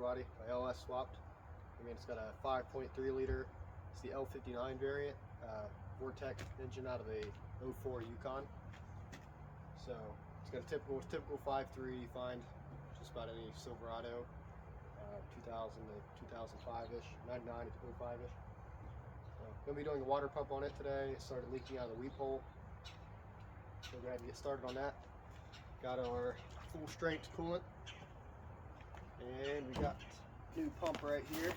Squarebody. My LS swapped. I mean, it's got a 5.3 liter. It's the L59 variant. Vortex engine out of a 04 Yukon. So it's got a typical 5.3 you find just about any Silverado, 2000 to 2005-ish, 99 to 05-ish. So gonna be doing a water pump on it today. It started leaking out of the weep hole. So we're going to get started on that. Got our full strength coolant, and we got new pump right here.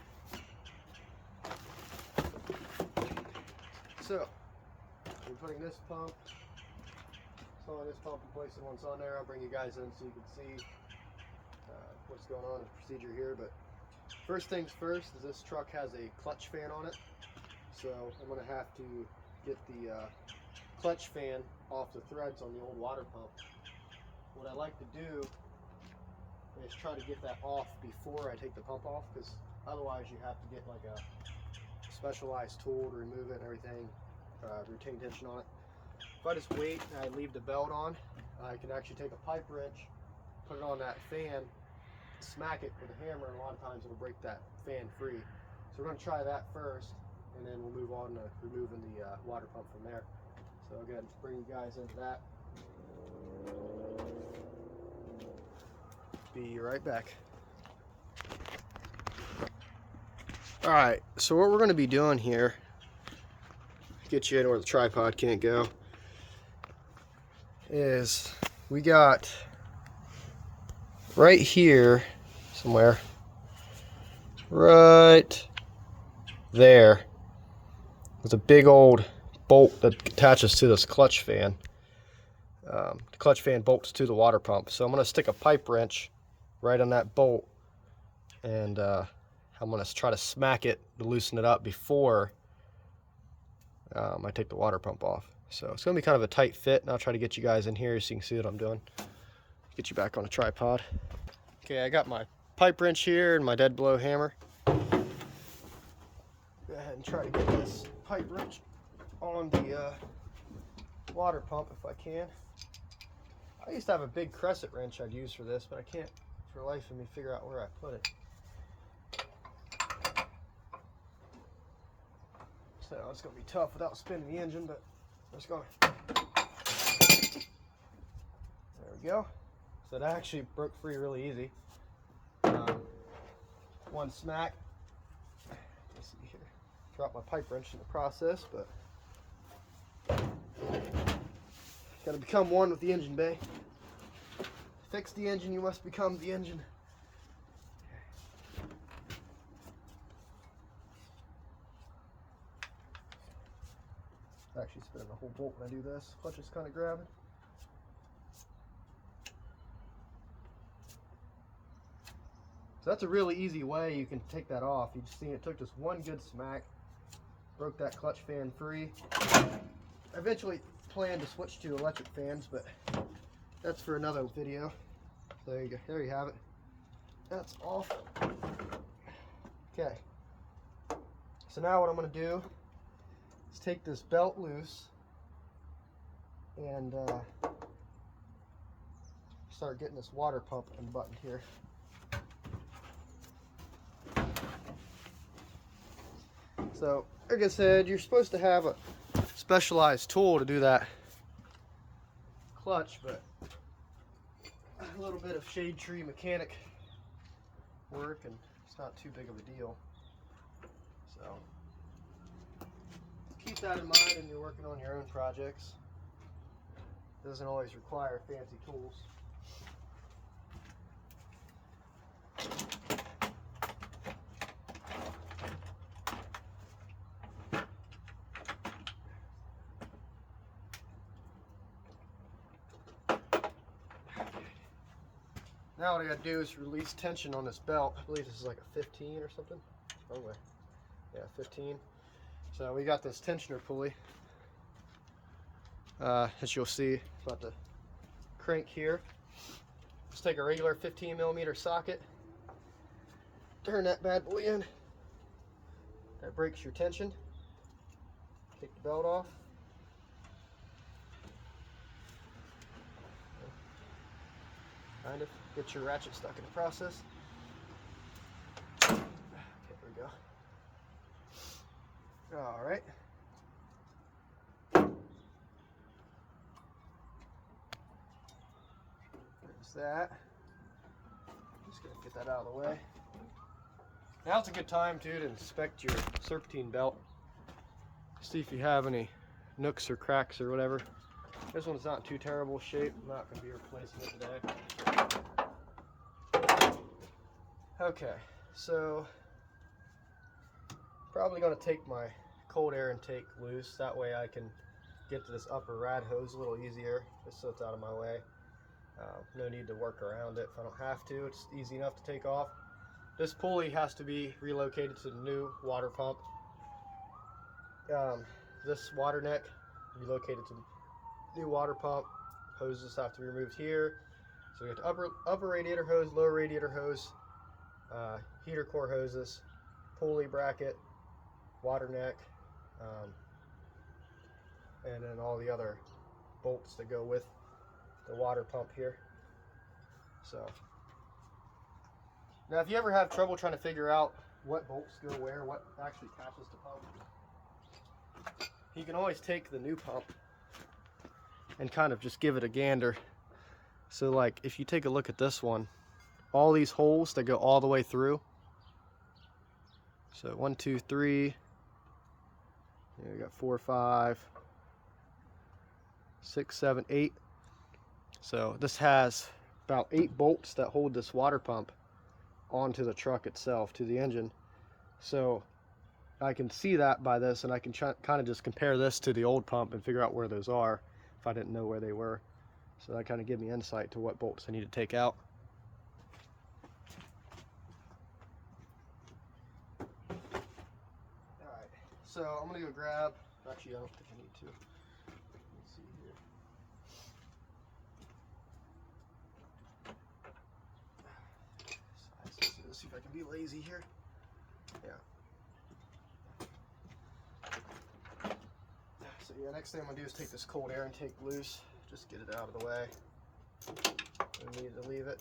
So we're putting this pump, installing this pump and placing once on there. I'll bring you guys in so you can see what's going on in the procedure here. But first things first is this truck has a clutch fan on it, so I'm going to have to get the clutch fan off the threads on the old water pump. What I like to do is try to get that off before I take the pump off, because otherwise you have to get like a specialized tool to remove it and everything, retain tension on it. If I just wait and I leave the belt on, I can actually take a pipe wrench, put it on that fan, smack it with a hammer, and a lot of times it'll break that fan free. So we're going to try that first, and then we'll move on to removing the water pump from there. So I'll go ahead and bring you guys into that. Be right back. Alright, so what we're going to be doing here, get you in where the tripod can't go, is we got right here somewhere, right there, there's a big old bolt that attaches to this clutch fan. The clutch fan bolts to the water pump. So I'm going to stick a pipe wrench right on that bolt, and I'm going to try to smack it to loosen it up before I take the water pump off. So it's going to be kind of a tight fit, and I'll try to get you guys in here so you can see what I'm doing. Get you back on a tripod. Okay, I got my pipe wrench here and my dead blow hammer. Go ahead and try to get this pipe wrench on the water pump if I can. I used to have a big crescent wrench I'd use for this, but I can't for the life of me figure out where I put it. So it's going to be tough without spinning the engine, but I'm just going to... There we go. So that actually broke free really easy. One smack. Let's see here. Dropped my pipe wrench in the process, but got to become one with the engine bay. Fix the engine, you must become the engine. Actually spinning the whole bolt when I do this. Clutch is kind of grabbing. So that's a really easy way you can take that off. You just see it took just one good smack, broke that clutch fan free. I eventually plan to switch to electric fans, but that's for another video. So there you go. There you have it. That's off. Okay. So now what I'm going to do is take this belt loose and start getting this water pump unbuttoned here. So, like I said, you're supposed to have a specialized tool to do that clutch, but a little bit of shade tree mechanic work, and it's not too big of a deal. So keep that in mind when you're working on your own projects. It doesn't always require fancy tools. Now what I gotta do is release tension on this belt. I believe this is like a 15 or something. Oh wait, yeah, 15. So we got this tensioner pulley. As you'll see, about to crank here. Just take a regular 15mm socket, turn that bad boy in. That breaks your tension. Take the belt off. Kind of get your ratchet stuck in the process. right. There's that. Just gonna get that out of the way. Now's a good time too to inspect your serpentine belt. See if you have any nooks or cracks or whatever. This one's not too terrible shape. I'm not going to be replacing it today. Okay, so probably going to take my cold air intake loose. That way I can get to this upper rad hose a little easier, just so it's out of my way. No need to work around it if I don't have to. It's easy enough to take off. This pulley has to be relocated to the new water pump. This water neck relocated to the new water pump. Hoses have to be removed here. So we got the upper radiator hose, lower radiator hose, heater core hoses, pulley bracket, water neck, and then all the other bolts that go with the water pump here. So now if you ever have trouble trying to figure out what bolts go where, what actually attaches to pump, you can always take the new pump and kind of just give it a gander. So like if you take a look at this one, all these holes that go all the way through. So 1, 2, 3. Yeah, we got 4, 5, 6, 7, 8. So this has about 8 bolts that hold this water pump onto the truck itself, to the engine. So I can see that by this, and I can kind of just compare this to the old pump and figure out where those are if I didn't know where they were. So that kind of gives me insight to what bolts I need to take out. Alright, so I'm going to go grab, actually I don't think I need to. Let's see here. Let's see if I can be lazy here. Yeah. So yeah, next thing I'm gonna do is take this cold air intake loose. Just get it out of the way. We need to leave it.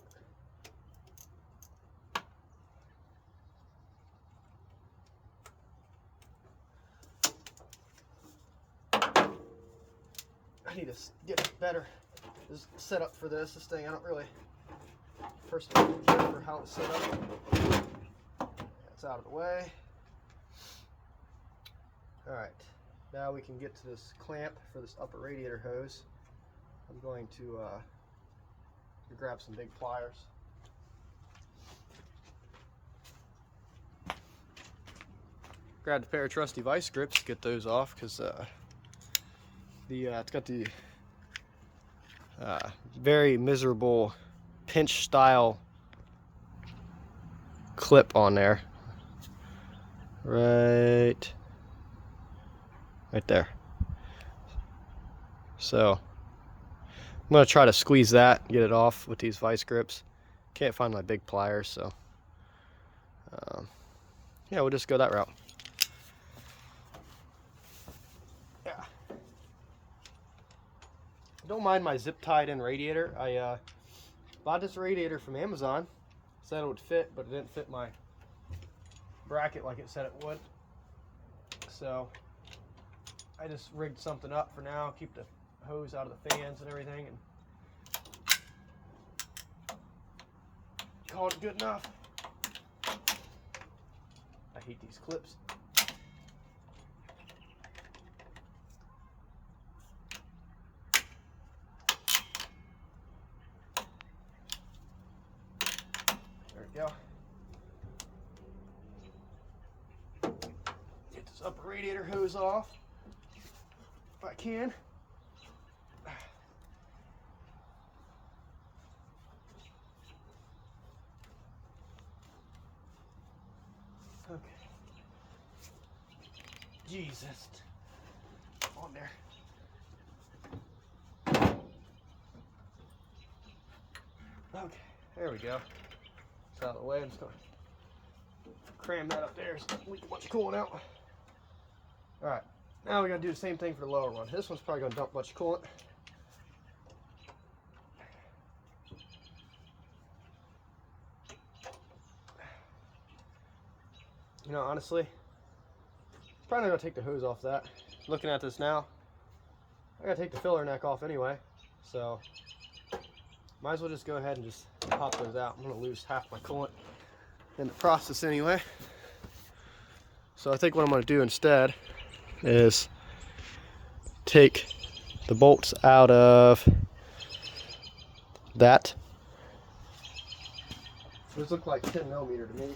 I need to get better set up for this. This thing, I don't really personally care for how it's set up. That's out of the way. Alright, now we can get to this clamp for this upper radiator hose. I'm going to grab some big pliers. Grabbed a pair of trusty vice grips, get those off, because it's got the very miserable pinch style clip on there. Right there. So I'm going to try to squeeze that and get it off with these vice grips. Can't find my big pliers, so yeah, we'll just go that route. Yeah. Don't mind my zip tied in radiator. I bought this radiator from Amazon. Said it would fit, but it didn't fit my bracket like it said it would. So I just rigged something up for now, keep the hose out of the fans and everything, and called it good enough. I hate these clips. There we go. Get this upper radiator hose off if I can. Okay. Jesus. On there. Okay, there we go. It's out of the way. I'm just going to cram that up there so we can watch it cooling out. Alright, now we're going to do the same thing for the lower one. This one's probably going to dump a bunch of coolant. You know, honestly, Probably not gonna take the hose off that. Looking at this now, I gotta take the filler neck off anyway, so might as well just go ahead and just pop those out. I'm gonna lose half my coolant in the process anyway. So I think what I'm gonna do instead is take the bolts out of that. Those look like 10mm to me.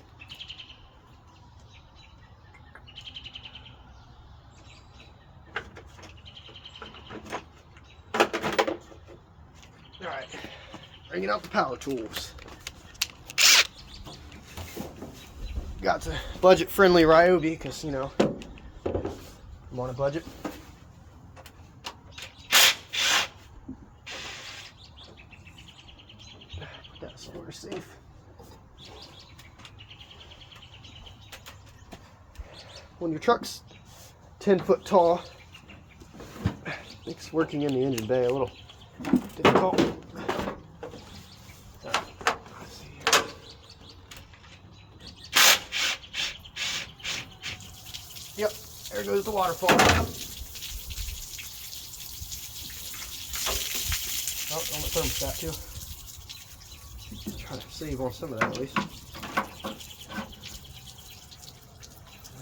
Alright, bringing out the power tools. Got the budget-friendly Ryobi because, you know, I'm on a budget. Put that somewhere safe. When your truck's 10 foot tall, makes working in the engine bay a little difficult. Let's see here. Yep, there goes the water pump. Oh, on the thermostat too. Try to save on some of that at least.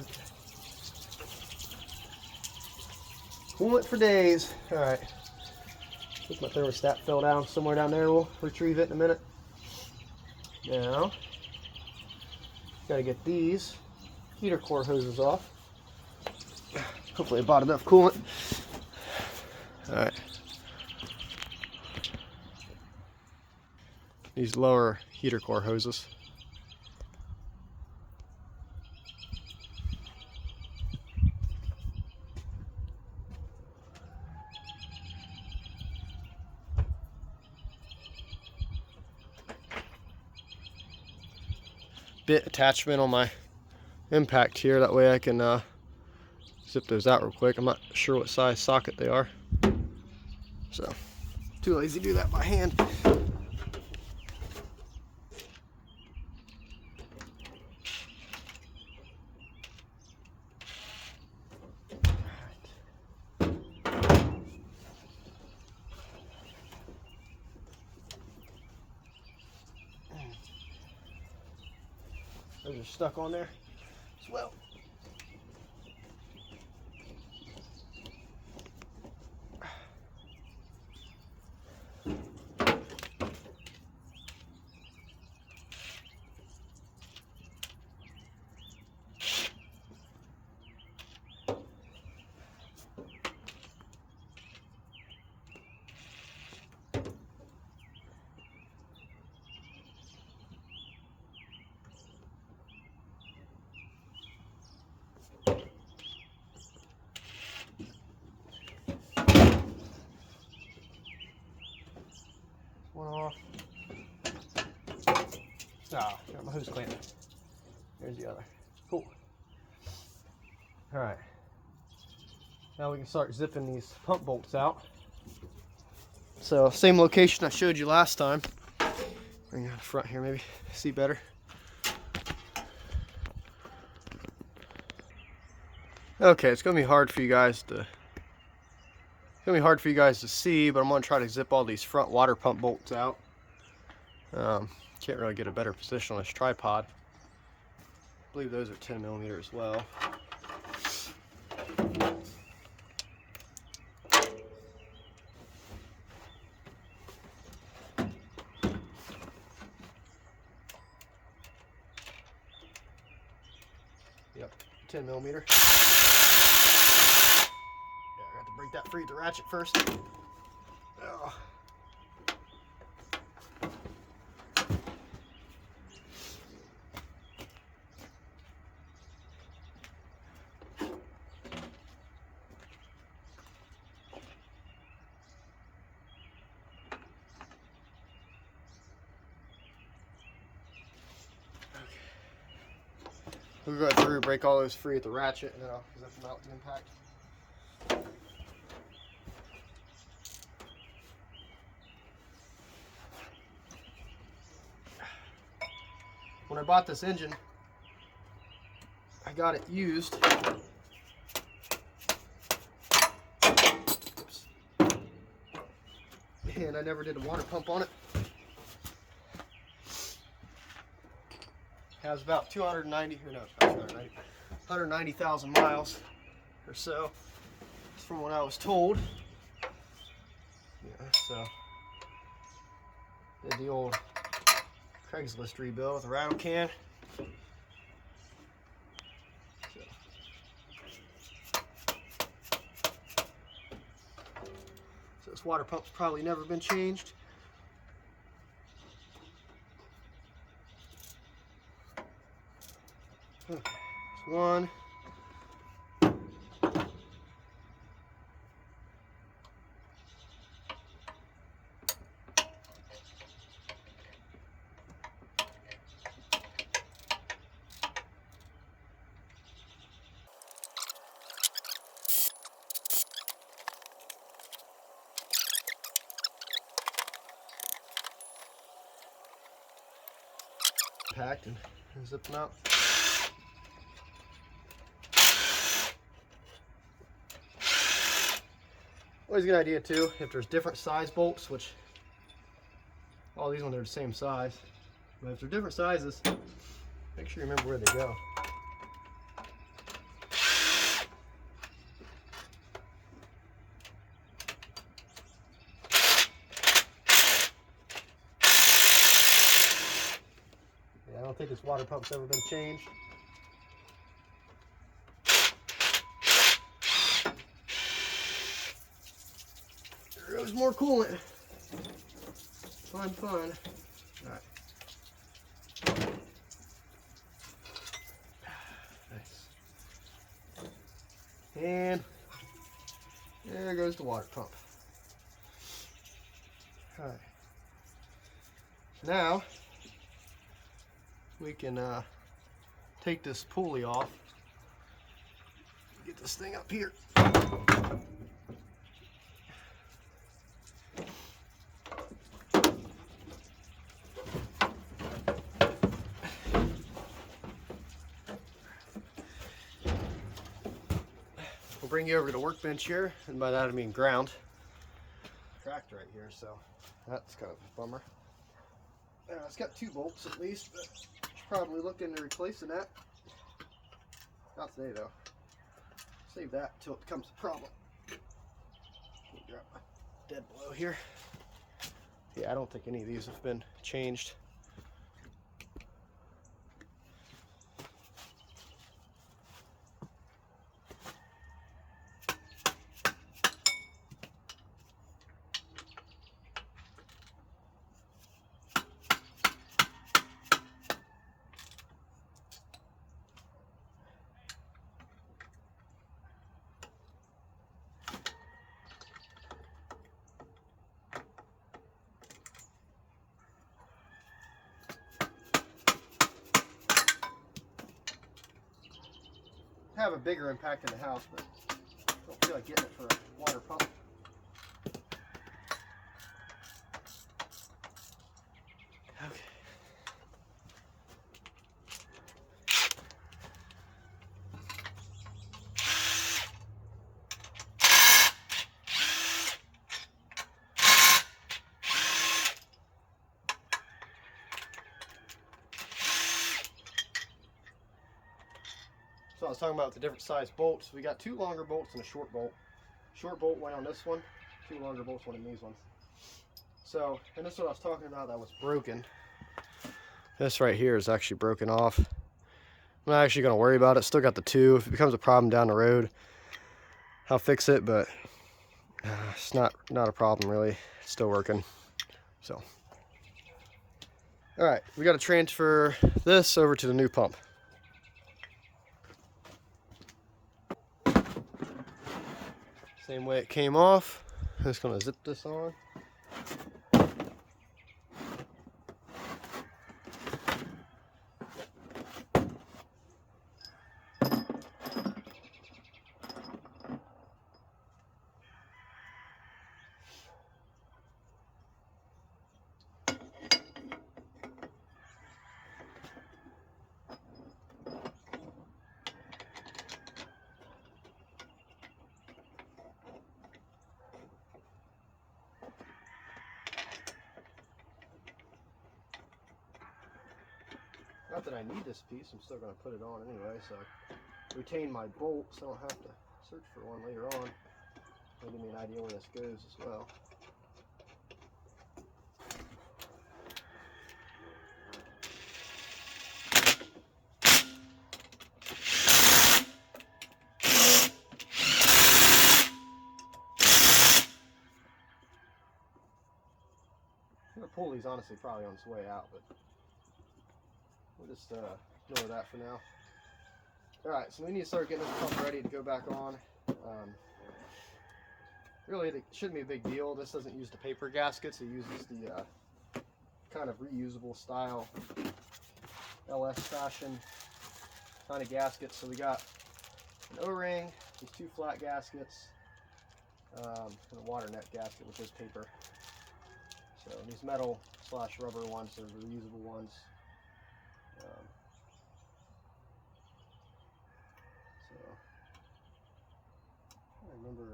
Okay. Coolant for days. Alright. I think my thermostat fell down somewhere down there. We'll retrieve it in a minute. Now, gotta get these heater core hoses off. Hopefully I bought enough coolant. Alright. These lower heater core hoses. Bit attachment on my impact here, that way I can zip those out real quick. I'm not sure what size socket they are, so too lazy to do that by hand. Those are stuck on there as well. One off. Ah, got my hose clamp. There's the other. Cool. Alright. Now we can start zipping these pump bolts out. So, same location I showed you last time. Bring it out the front here, maybe see better. Okay, it's gonna be hard for you guys to see, but I'm going to try to zip all these front water pump bolts out. Can't really get a better position on this tripod. I believe those are 10mm as well. Yep, 10mm. Break that free with the ratchet first. Oh. We'll go through, break all those free with the ratchet, and then I'll zip them out with the impact. When I bought this engine, I got it used and I never did a water pump on it. Has about 190,000 miles or so. That's from what I was told. Yeah, so did the old Craigslist rebuild with a rattle can. So this water pump's probably never been changed. Okay, that's one. Packed and zipping up. Always a good idea too, if there's different size bolts, which all these ones are the same size, but if they're different sizes, make sure you remember where they go. I don't think this water pump's ever been changed. There goes more coolant. Fun, fun. All right. Nice. And there goes the water pump. All right. Now we can take this pulley off. Get this thing up here. We'll bring you over to the workbench here, and by that I mean ground. Cracked right here, so that's kind of a bummer. It's got 2 bolts at least, but probably look into replacing that. Not today though. Save that until it becomes a problem. Let me drop my dead blow here. Yeah, I don't think any of these have been changed. Have a bigger impact in the house, but don't feel like getting it for a water pump. Okay. So I was talking about the different size bolts. We got 2 longer bolts and a short bolt. Short bolt went on this one, 2 longer bolts went in these ones. So, and this is what I was talking about that was broken. This right here is actually broken off. I'm not actually going to worry about it. Still got the 2. If it becomes a problem down the road, I'll fix it, but it's not a problem really. It's still working. So, all right, we got to transfer this over to the new pump. Same way it came off. I'm just going to zip this on. Not that I need this piece, I'm still going to put it on anyway, so retain my bolt so I don't have to search for one later on. It'll give me an idea where this goes as well. I'm going to pull these honestly probably on its way out, but we'll just ignore that for now. Alright, so we need to start getting this pump ready to go back on. Really, it shouldn't be a big deal. This doesn't use the paper gaskets. It uses the kind of reusable style LS fashion kind of gaskets. So we got an O-ring, these 2 flat gaskets, and a water net gasket, which is paper. So these metal / rubber ones are the reusable ones. So I remember.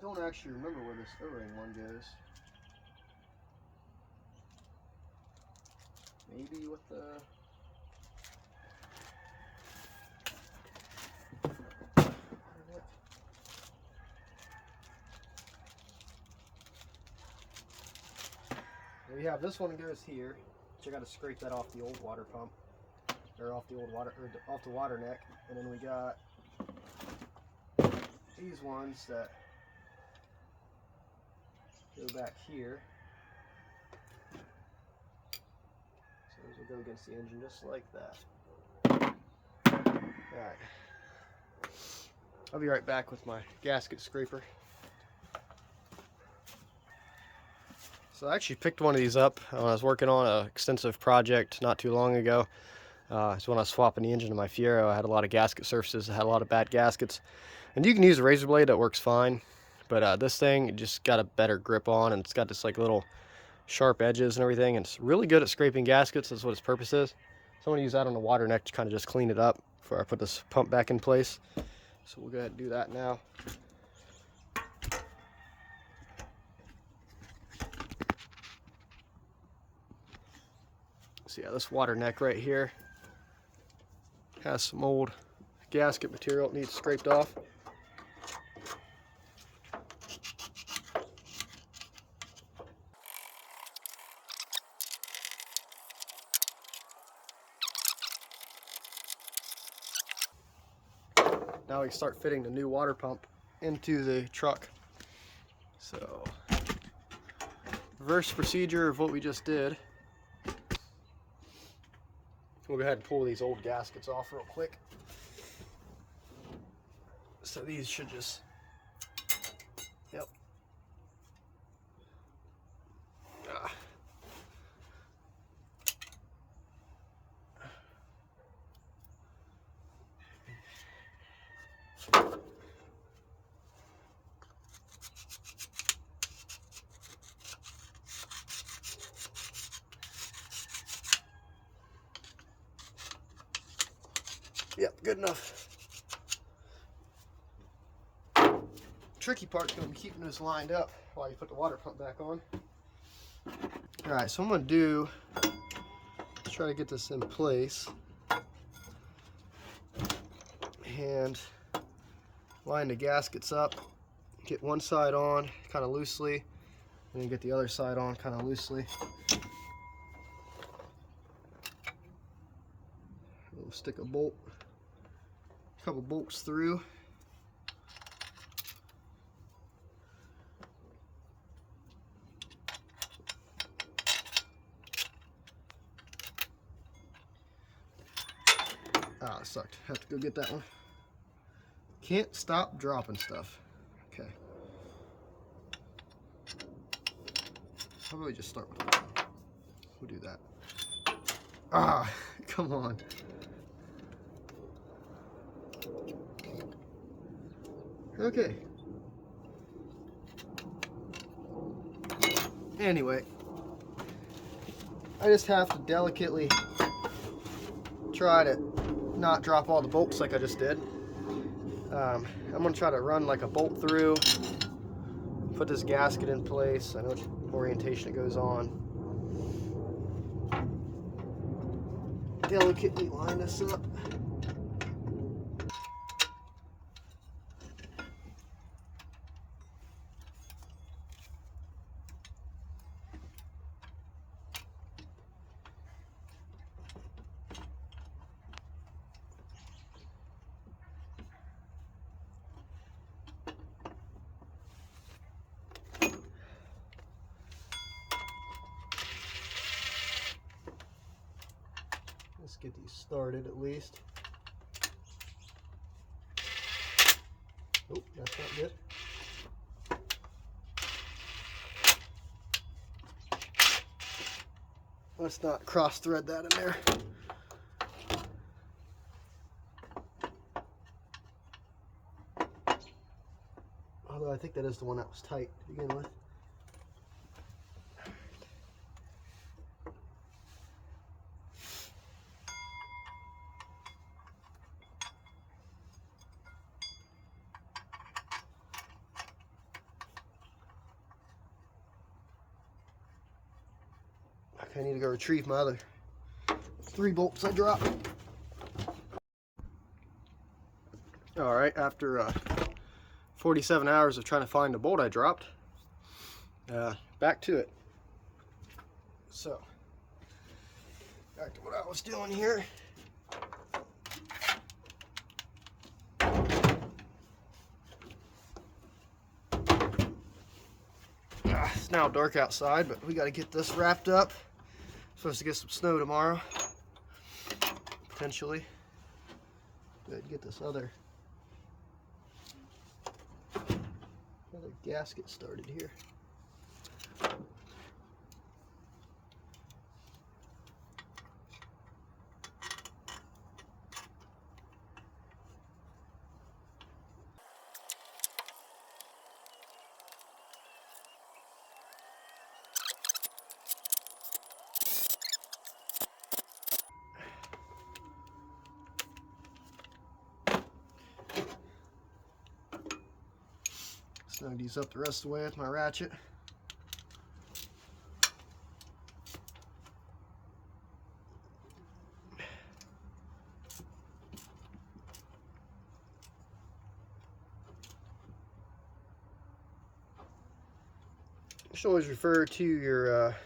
Don't actually remember where this O-ring one goes. Maybe with the we have this one goes here, which I got to scrape that off the old water pump, or off the old water, or off the water neck, and then we got these ones that go back here. So those will go against the engine just like that. Alright. I'll be right back with my gasket scraper. So I actually picked one of these up when I was working on an extensive project not too long ago. So when I was swapping the engine to my Fiero, I had a lot of gasket surfaces that had a lot of bad gaskets. And you can use a razor blade, that works fine. But this thing, it just got a better grip on, and it's got this like little sharp edges and everything. And it's really good at scraping gaskets. That's what its purpose is. So I'm going to use that on the water neck to kind of just clean it up before I put this pump back in place. So we'll go ahead and do that now. So yeah, this water neck right here has some old gasket material that needs scraped off. Now we can start fitting the new water pump into the truck. So, reverse procedure of what we just did. We'll go ahead and pull these old gaskets off real quick. So these should just, yep. Yep, good enough. Tricky part's going to be keeping this lined up while you put the water pump back on. Alright, so I'm going to do, try to get this in place and line the gaskets up, get one side on kind of loosely, and then get the other side on kind of loosely. We'll stick a bolt, a couple bolts through. Ah, it sucked. Have to go get that one. Can't stop dropping stuff. Okay. How about we just start with that one? We'll do that. Ah, come on. Okay. Anyway, I just have to delicately try to not drop all the bolts like I just did. I'm going to try to run like a bolt through, put this gasket in place. I know which orientation it goes on. Delicately line this up. Let's get these started at least. Oh, that's not good. Let's not cross thread that in there. Although I think that is the one that was tight to begin with. I need to go retrieve my other 3 bolts I dropped. Alright, after 47 hours of trying to find the bolt I dropped, back to it. So, back to what I was doing here. It's now dark outside, but we got to get this wrapped up. Supposed to get some snow tomorrow, potentially. Good, get this other gasket started here. Snug these up the rest of the way with my ratchet. You should always refer to your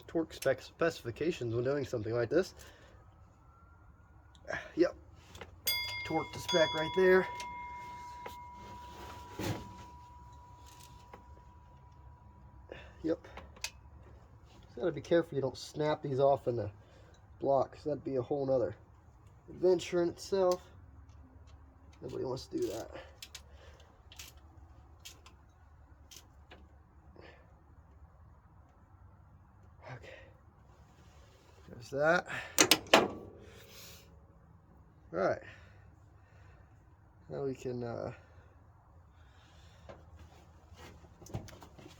torque specifications when doing something like this. Yep, torque to spec right there. Yep. Just gotta be careful you don't snap these off in the block, because that'd be a whole nother adventure in itself. Nobody wants to do that. Okay. There's that. Alright. Now we can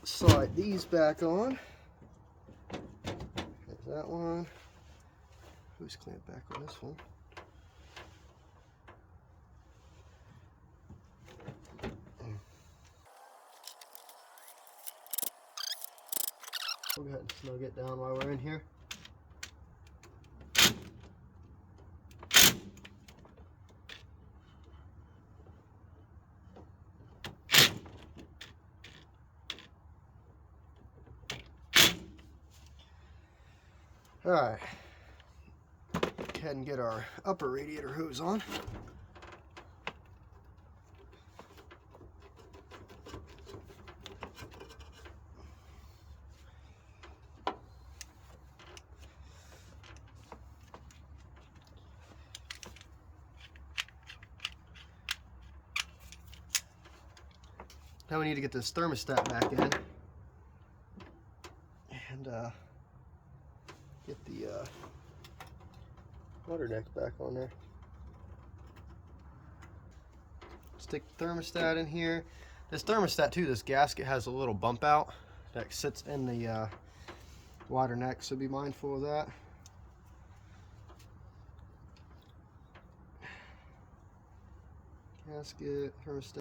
slide these back on. There's that one. Who's clamped back on this one? We'll go ahead and snug it down while we're in here. Alright, go ahead and get our upper radiator hose on. Now we need to get this thermostat back in and get the water neck back on there. Stick the thermostat in here. This thermostat too, this gasket has a little bump out that sits in the water neck, so be mindful of that. Gasket, thermostat.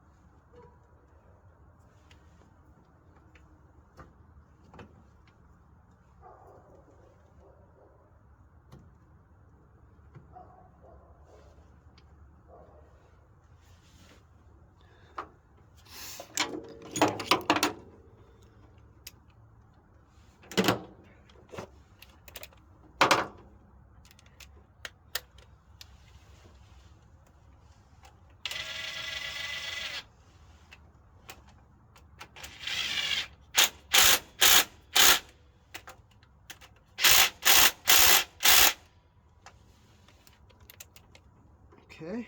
Okay.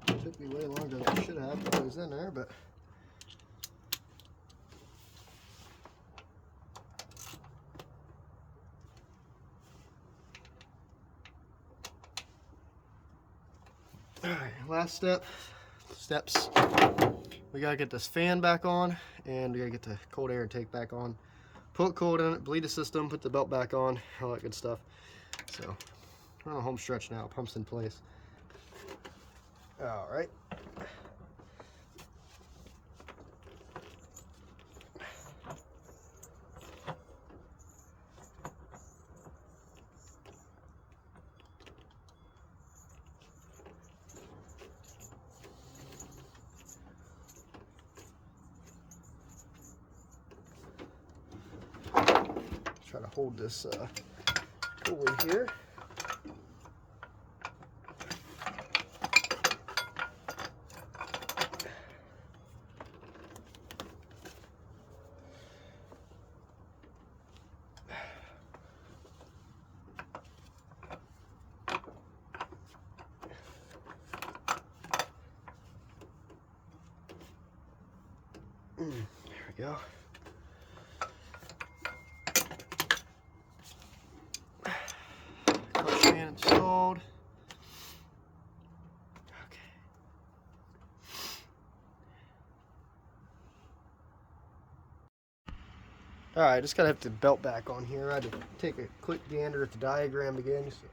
Took me way longer than I should have to put those in there, but alright, last steps. We gotta get this fan back on, and we gotta get the cold air intake back on. Put cold in it, bleed the system, put the belt back on, all that good stuff. So we're on a home stretch now, pump's in place. Alright. Try to hold this pulley here. There we go. Clutch fan installed. Okay. Alright, just gotta have the belt back on here. I had to take a quick gander at the diagram again just to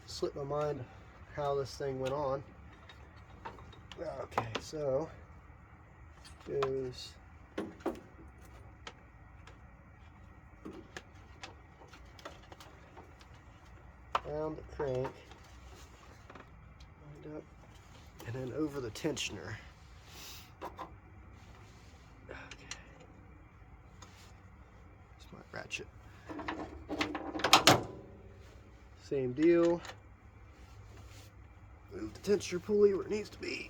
slip my mind how this thing went on. Okay, so goes around the crank, wind up, and then over the tensioner. Okay. That's my ratchet. Same deal. Move the tensioner pulley where it needs to be.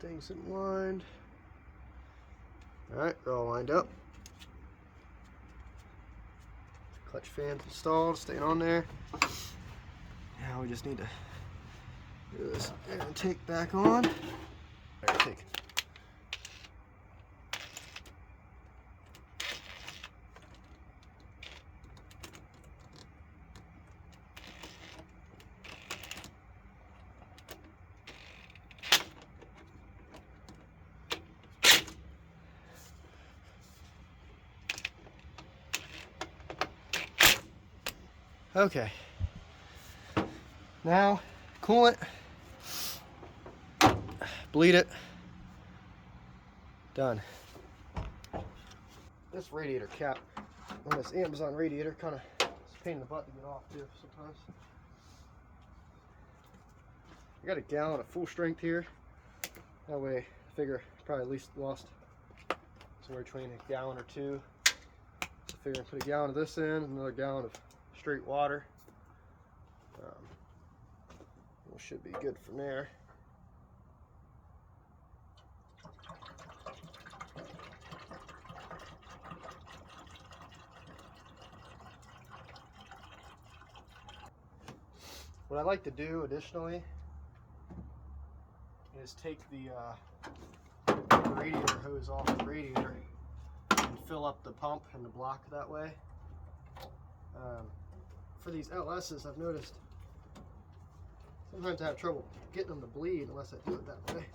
Everything's in line. Alright, we're all lined up. Clutch fan's installed, staying on there. Now we just need to do this air intake back on. Air intake. Okay, now coolant, bleed it, done. This radiator cap on this Amazon radiator kind of is a pain in the butt to get off too sometimes. I got a gallon of full strength here. That way I figure I probably at least lost somewhere between a gallon or two. So I figure I put a gallon of this in, another gallon of straight water. We should be good from there. What I like to do additionally is take the radiator hose off the radiator and fill up the pump and the block that way. For these LS's, I've noticed sometimes I have trouble getting them to bleed unless I do it that way.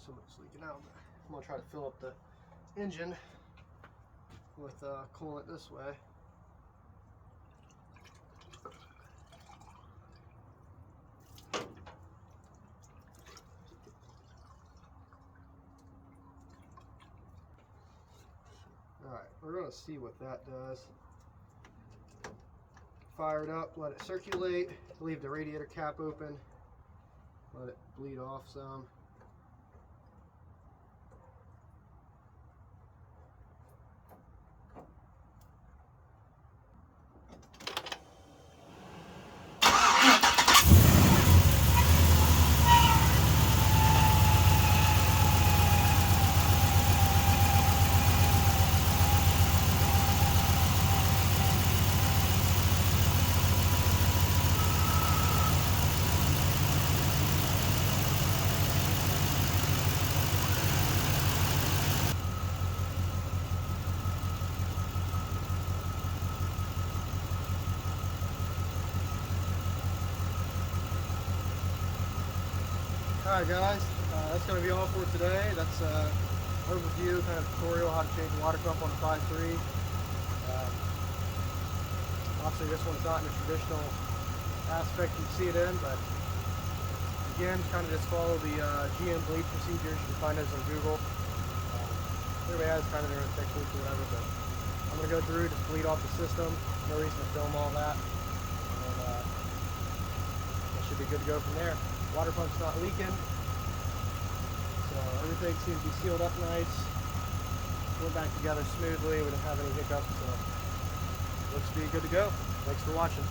So much leaking out. I'm going to try to fill up the engine with coolant this way. Alright, we're going to see what that does. Fire it up, let it circulate, leave the radiator cap open, Let it bleed off some. Alright guys, that's going to be all for today. That's overview, kind of tutorial how to change a water pump on a 5.3. Obviously this one's not in the traditional aspect you see it in, but again, kind of just follow the GM bleed procedures. You can find those on Google. Everybody has kind of their own techniques or whatever, but I'm going to go through, just bleed off the system. No reason to film all that. And that should be good to go from there. Water pump's not leaking, so everything seems to be sealed up nice. Went back together smoothly. We didn't have any hiccups, so looks to be good to go. Thanks for watching.